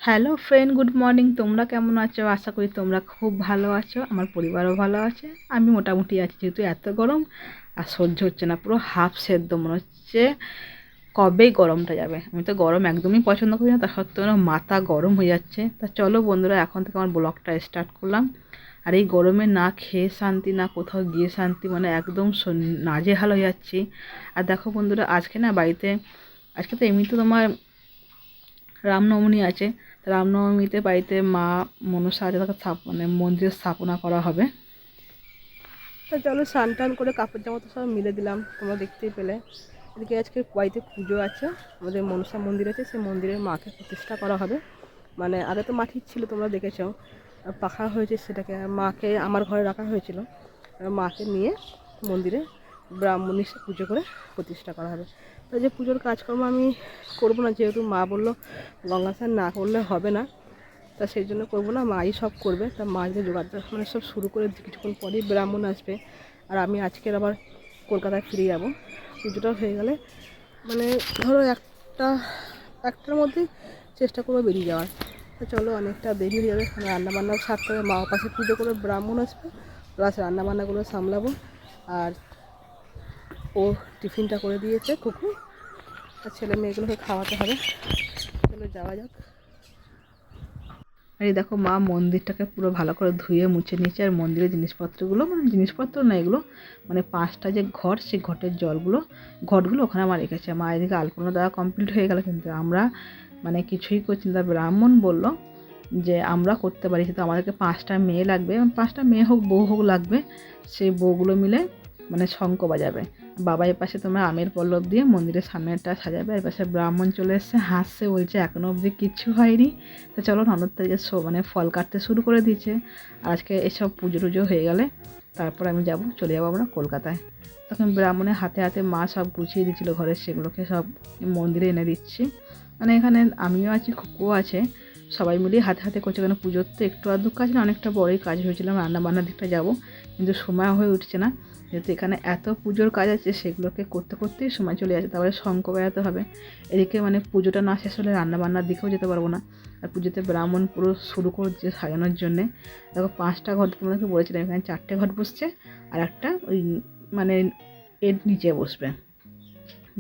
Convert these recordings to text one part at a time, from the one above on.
Hello friend, good morning. তোমরা কেমন আছো? আশা করি তোমরা খুব ভালো আছো। আমার পরিবারও ভালো আছে। আমি মোটামুটি আছি, যেহেতু এত গরম আর সহ্য হচ্ছে না, পুরো হাফ সেদ্ধ মনে হচ্ছে কবেই গরমটা যাবে। আমি তো গরম একদমই পছন্দ করি না, তা সত্ত্বেও মাথা গরম হয়ে যাচ্ছে। তা চলো বন্ধুরা, এখন থেকে আমার ব্লগটা স্টার্ট করলাম। আর এই গরমে না খেয়ে শান্তি, না কোথাও গিয়ে শান্তি, মানে একদম নাজেহাল হয়ে যাচ্ছি। আর দেখো বন্ধুরা, আজকে না বাড়িতে, আজকে তো এমনিতে তোমার রামনবমী আছে। রামনবমীতে বাড়িতে মা মনসা আছে, তাকে মানে মন্দিরে স্থাপনা করা হবে। তা চলো স্নান টান করে কাপড় জামা তো সব মিলে দিলাম, তোমরা দেখতেই পেলে। এদিকে আজকে বাড়িতে পুজো আছে, আমাদের মনসা মন্দির আছে, সেই মন্দিরে মাকে প্রতিষ্ঠা করা হবে। মানে আগে তো মাটির ছিল, তোমরা দেখেছো, পাখা হয়েছে সেটাকে। মাকে আমার ঘরে রাখা হয়েছিল, মাকে নিয়ে মন্দিরে ব্রাহ্মণ এসে পুজো করে প্রতিষ্ঠা করা হবে। তো যে পুজোর কাজকর্ম আমি করবো না, যেহেতু মা বললো গঙ্গা স্নান না করলে হবে না, তা সেই জন্য করবো না, মাই সব করবে। তা মা যে জোগাড় মানে সব শুরু করে কিছুক্ষণ পরেই ব্রাহ্মণ আসবে। আর আমি আজকের আবার কলকাতায় ফিরে যাব। পুজোটা হয়ে গেলে মানে ধরো একটার মধ্যেই চেষ্টা করবো বেরিয়ে যাওয়ার। তো চলো, অনেকটা দেরি হয়ে যাবে, রান্নাবান্নাও সারতে হবে। মা পাশে পুজো করে ব্রাহ্মণ আসবে, প্লাস রান্নাবান্নাগুলো সামলাবো। আর ও টিফিনটা করে দিয়েছে কুকু, আর ছেলে মেয়েগুলোকে খাওয়াতে হবে। চলো যাওয়া যাক। আর এই দেখো, মা মন্দিরটাকে পুরো ভালো করে ধুয়ে মুছে নিয়েছে। আর মন্দিরের জিনিসপত্রগুলো, মানে জিনিসপত্র না এগুলো, মানে 5টা যে ঘট, সেই ঘটের ঘটগুলো ওখানে আমার রেখেছে। মা এদিকে আলপনা দেওয়া কমপ্লিট হয়ে গেল, কিন্তু আমরা মানে কিছুই করছি না। ব্রাহ্মণ বলল যে আমরা করতে পারি, কিন্তু আমাদেরকে 5টা মেয়ে লাগবে, 5টা মেয়ে হোক বউ হোক লাগবে। সেই বউগুলো মিলে মানে শঙ্খ বাজাবে। বাবা এর পাশে তোমরা আমের পল্লব দিয়ে মন্দিরের সামনেটা সাজাবে। এর পাশে ব্রাহ্মণ চলে এসছে, হাসছে, বলছে এখনো অবধি কিচ্ছু হয়নি। তো চলো, ননদ থেকে মানে ফল কাটতে শুরু করে দিয়েছে। আর আজকে এসব পুজো টুজো হয়ে গেলে তারপর আমি চলে যাবো আমরা কলকাতায়। তখন ব্রাহ্মণের হাতে হাতে মা সব গুছিয়ে দিচ্ছিলো ঘরের, সেগুলোকে সব মন্দিরে এনে দিচ্ছি। মানে এখানে আমিও আছি, খুকুও আছে, সবাই মিলিয়ে হাতে হাতে করছে। কেন পুজোর তো একটু আধটু কাজ না, অনেকটা বড়োই কাজ হয়েছিলাম। রান্নাবান্নার দিকটা যাবো, কিন্তু সময় হয়ে উঠছে না, যেহেতু এখানে এত পুজোর কাজ আছে, সেগুলোকে করতে করতেই সময় চলে যাচ্ছে। তারপরে শঙ্খ বাজাতে হবে। এদিকে মানে পুজোটা না শেষ হলে রান্নাবান্নার দিকেও যেতে পারবো না। আর পুজোতে ব্রাহ্মণ পুরো শুরু করছে সাজানোর জন্যে। দেখো 5টা ঘট তোমাদেরকে বলেছিলাম, এখানে 4টে ঘট বসছে, আর একটা ওই মানে এর নিচে বসবে,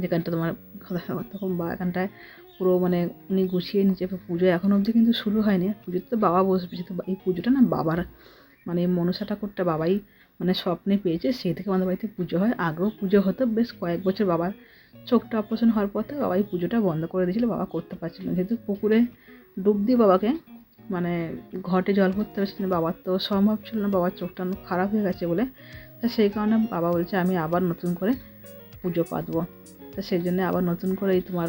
যেখানটা তোমার তখন বা এখানটায় পুরো মানে উনি গুছিয়ে নিচে। পুজো এখন অবধি কিন্তু শুরু হয়নি, পুজোতে তো বাবা বসবে, যেহেতু এই পুজোটা না বাবার, মানে মনসা ঠাকুরটা বাবাই মানে স্বপ্নে পেয়েছে, সেই থেকে আমাদের বাড়িতে পুজো হয়। আগেও পুজো হতো বেশ কয়েক বছর, বাবার চোখটা অপারেশন হওয়ার পর থেকে বাবাই পুজোটা বন্ধ করে দিয়েছিল, বাবা করতে পারছিল না। যেহেতু পুকুরে ডুব দিয়ে বাবাকে মানে ঘটে জল ভরতে পারছিল না, বাবার তো সম্ভব ছিল না, বাবার চোখটা খারাপ হয়ে গেছে বলে। তা সেই কারণে বাবা বলছে আমি আবার নতুন করে পুজো পাতবো। তা সেই জন্যে আবার নতুন করে এই তোমার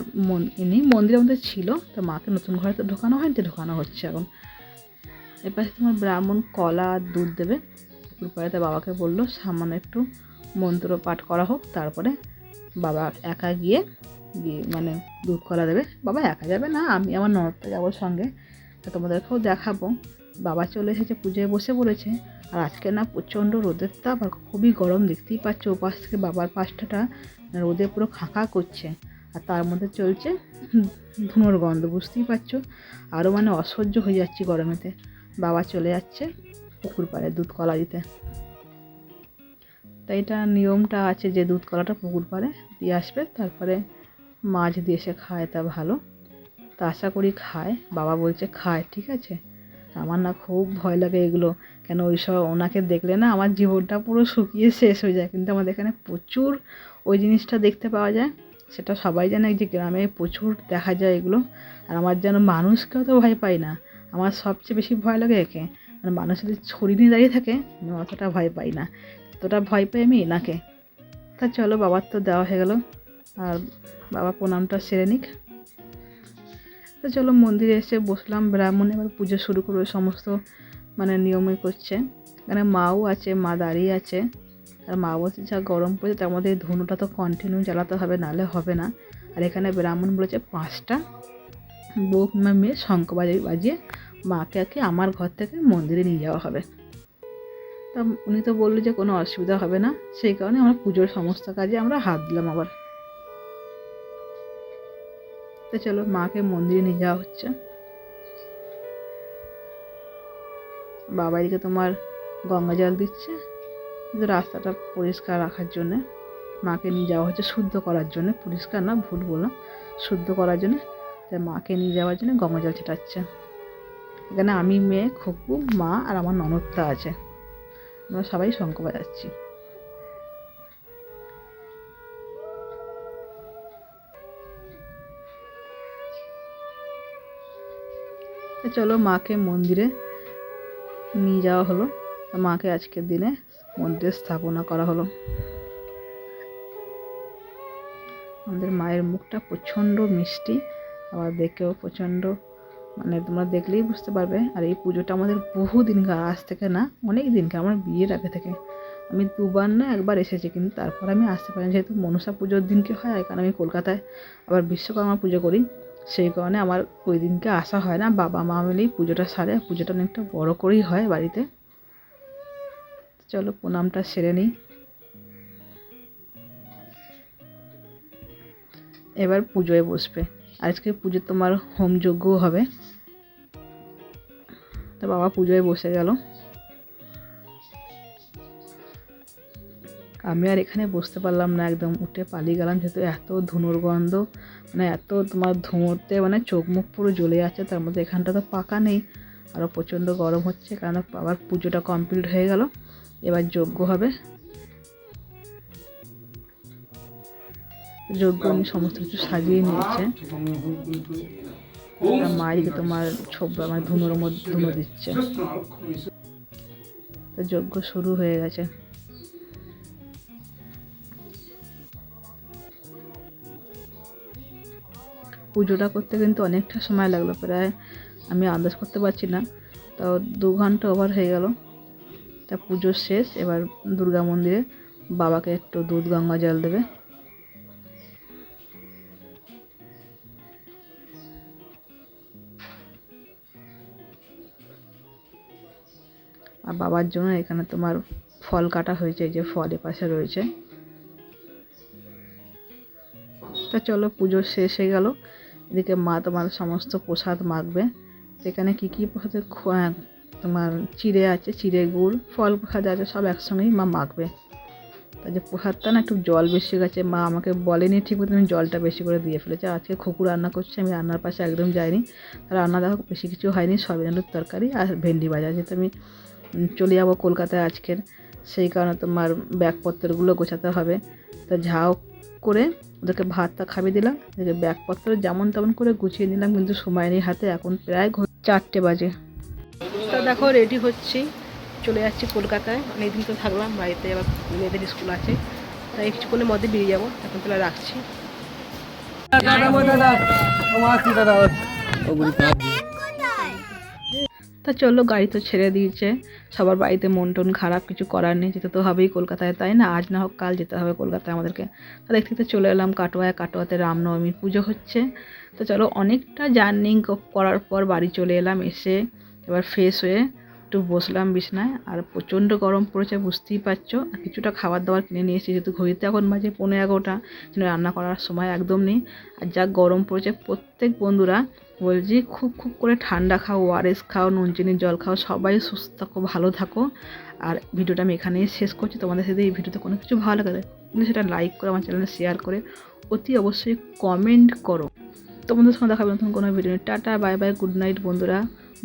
ইনি মন্দিরের মধ্যে ছিল, তো মাকে নতুন ঘরে তো ঢোকানো হয়নি, তো ঢোকানো হচ্ছে এখন। এরপরে তোমার ব্রাহ্মণ কলা আর দুধ দেবে। এরপরে তার বাবাকে বললো সামান্য একটু মন্ত্র পাঠ করা হোক, তারপরে বাবা একা গিয়ে মানে দুধ কলা দেবে। বাবা একা যাবে না, আমি আমার ননদটা যাবো সঙ্গে। তা তোমাদেরকেও দেখাবো। বাবা চলে এসেছে, পুজোয় বসে পড়েছে। আর আজকে না প্রচণ্ড রোদের তাপ, আর খুবই গরম, দেখতেই পাচ্ছ ওপাশ থেকে বাবার পাশটা রোদে পুরো খাঁকা করছে। আর তার মধ্যে চলছে ধুনোর গন্ধ, বুঝতেই পারছো। আরও মানে অসহ্য হয়ে যাচ্ছি গরমেতে। বাবা চলে যাচ্ছে পুকুর পাড়ে দুধ কলা দিতে। তাই এটা নিয়মটা আছে যে দুধ কলাটা পুকুর পাড়ে দিয়ে আসবে, তারপরে মাছ দিয়ে এসে খায়, তা ভালো। তা আশা করি খায়, বাবা বলছে খায়, ঠিক আছে। আমার না খুব ভয় লাগে এগুলো, কেন ওই সব ওনাকে দেখলে না আমার জীবনটা পুরো শুকিয়ে শেষ হয়ে যায়। কিন্তু আমাদের এখানে প্রচুর ওই জিনিসটা দেখতে পাওয়া যায়, সেটা সবাই জানে যে গ্রামে প্রচুর দেখা যায় এগুলো। আর আমার যেন মানুষকেও তো ভয় পাই না, আমার সবচেয়ে বেশি ভয় লাগে একে। মানে মানুষ যদি ছড়ি নিয়ে দাঁড়িয়ে থাকে, আমি অতটা ভয় পাই না, ততটা ভয় পাই আমি এনাকে। তা চলো, বাবার তো দেওয়া হয়ে গেল, আর বাবা প্রণামটা সেরে নিক। তো চলো মন্দিরে এসে বসলাম, ব্রাহ্মণ এবার পুজো শুরু করবে, সমস্ত মানে নিয়মই করছে। এখানে মাও আছে, মা দাঁড়িয়ে আছে। আর মা বলছে যা গরম পড়েছে, তার মধ্যে এই ধনুটা তো কন্টিনিউ জ্বালাতে হবে, নাহলে হবে না। আর এখানে ব্রাহ্মণ বলেছে 5টা বউ মেয়ে শঙ্খ বাজিয়ে মাকে আমার ঘর থেকে মন্দিরে নিয়ে যাওয়া হবে। তা উনি তো বললো যে কোনো অসুবিধা হবে না, সেই কারণে আমরা পুজোর সমস্ত কাজে আমরা হাত দিলাম আবার। তো চলো মাকে মন্দিরে নিয়ে যাওয়া হচ্ছে। বাবা এদিকে তোমার গঙ্গা জল দিচ্ছে, কিন্তু রাস্তাটা পরিষ্কার রাখার জন্যে মাকে নিয়ে যাওয়া হচ্ছে, শুদ্ধ করার জন্য, পরিষ্কার না ভুল বললাম, শুদ্ধ করার জন্য। তাই মাকে নিয়ে যাওয়ার জন্য গঙ্গা জল ছেটাচ্ছে। এখানে আমি, মেয়ে, খোকু, মা আর আমার ননদটা আছে, আমরা সবাই শঙ্খ বাজাচ্ছি। চলো মাকে মন্দিরে নিয়ে যাওয়া হলো। মাকে আজকের দিনে মন্দিরে স্থাপনা করা হলো। আমাদের মায়ের মুখটা প্রচণ্ড মিষ্টি, আবার দেখেও প্রচণ্ড, মানে তোমরা দেখলেই বুঝতে পারবে। আর এই পুজোটা আমাদের বহু দিনকার, আজ থেকে না অনেক দিনকার, আমার বিয়ের আগে থেকে। আমি 2বার না 1বার এসেছি, কিন্তু তারপর আমি আসতে পারি, যেহেতু মনসা পুজোর দিনকে হয়, আর কারণ আমি কলকাতায় আবার বিশ্বকর্মা পুজো করি, সেই কারণে আমার ওই দিনকে আসা হয় না। বাবা মা মিলেই পুজোটা সারে, পুজোটা অনেকটা বড় করেই হয় বাড়িতে। চলো প্রণামটা সেরে নিই। এবার পুজোয় বসবে। আজকে পুজো তোমার হোমযজ্ঞও হবে। তো বাবা পুজোয় বসে গেল, আমি আর এখানে বসতে পারলাম না, একদম উঠে পালিয়ে গেলাম, যেহেতু এত ধুনোর গন্ধ, মানে এত তোমার ধুঁয়োতে মানে চোখ মুখ পুরো জ্বলে যাচ্ছে। তার মধ্যে এখানটা তো পাকা নেই, আরও প্রচণ্ড গরম হচ্ছে, কারণ বাবার পুজোটা কমপ্লিট হয়ে গেল, এবার যজ্ঞ হবে। যজ্ঞ উনি সমস্ত কিছু সাজিয়ে নিয়েছে। মাইকে তোমার ছোবরা মানে ধুনোর মধ্যে ধুনো দিচ্ছে। তো যজ্ঞ শুরু হয়ে গেছে। পুজোটা করতে কিন্তু অনেকটা সময় লাগলো, প্রায় আমি আন্দাজ করতে পারছি না, তাও 2 ঘন্টা ওভার হয়ে গেল। তা পুজো শেষ, এবার দুর্গা মন্দিরে বাবাকে একটু দুধ গঙ্গা জল দেবে। আর বাবার জন্য এখানে তোমার ফল কাটা হয়েছে, এই যে ফল এপাশে রয়েছে। তা চলো পুজো শেষ হয়ে গেল। এদিকে মা তোমার সমস্ত প্রসাদ মাখবে। সেখানে কী কী প্রসাদের তোমার চিড়ে আছে, চিড়ে গুড়, ফল প্রসাদ আছে, সব একসঙ্গেই মা মাখবে। তাই যে প্রসাদটা না একটু জল বেশি গেছে, মা আমাকে বলেনি ঠিক মতো, আমি জলটা বেশি করে দিয়ে ফেলেছি। আজকে খোকু রান্না করছে, আমি রান্নার পাশে একদম যাইনি। রান্না দেখো বেশি কিছু হয়নি, সয়াবিন আলুর তরকারি আর ভেন্ডি ভাজা। যেহেতু আমি চলে যাবো কলকাতায় আজকের, সেই কারণে তোমার ব্যাগপত্রগুলো গোছাতে হবে। তো ঝাও করে ওদেরকে ভাতটা খাইয়ে দিলাম, ওদেরকে ব্যাগপত্র যেমন তেমন করে গুছিয়ে নিলাম, কিন্তু সময় নেই হাতে, এখন প্রায় 4টে বাজে। তা দেখো রেডি হচ্ছি, চলে যাচ্ছি কলকাতায়। অনেকদিন তো থাকলাম বাড়িতে, আবার মেয়েদের স্কুল আছে, তাই কিছুক্ষণের মধ্যে বেরিয়ে যাবো। এখন তাহলে রাখছি। তা চলো, গাড়ি তো ছেড়ে দিয়েছে, সবার বাড়িতে মন টন খারাপ, কিছু করার নেই, যেতে তো হবেই কলকাতায়, তাই না? আজ না হোক কাল যেতে হবে কলকাতায় আমাদেরকে। তা দেখতে দেখতে চলে এলাম কাটোয়ায়। কাটোয়াতে রামনবমীর পুজো হচ্ছে। তো চলো, অনেকটা জার্নি করার পর বাড়ি চলে এলাম। এসে এবার ফ্রেশ হয়ে একটু বসলাম বিছনায়, আর প্রচণ্ড গরম পড়েছে, বুঝতেই পারছো। আর কিছুটা খাবার দাবার কিনে নিয়ে এসেছি, যেহেতু ঘড়িতে এখন বাজে 11:15, কিন্তু রান্না করার সময় একদম নেই। আর যা গরম পড়েছে, প্রত্যেক বন্ধুরা বলছি খুব খুব করে ঠান্ডা খাও, ওআরএস খাও, নুন চিনির জল খাও, সবাই সুস্থ থাকো, ভালো থাকো। আর ভিডিওটা আমি এখানেই শেষ করছি। তোমাদের সাথে এই ভিডিওতে কোনো কিছু ভালো লাগে কিন্তু সেটা লাইক করে, আমার চ্যানেলে শেয়ার করে, অতি অবশ্যই কমেন্ট করো। তোমাদের সঙ্গে দেখা হবে নতুন কোনো video. Tata, bye bye, good night বন্ধুরা,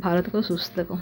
ভালো থেকো, সুস্থ থেকো।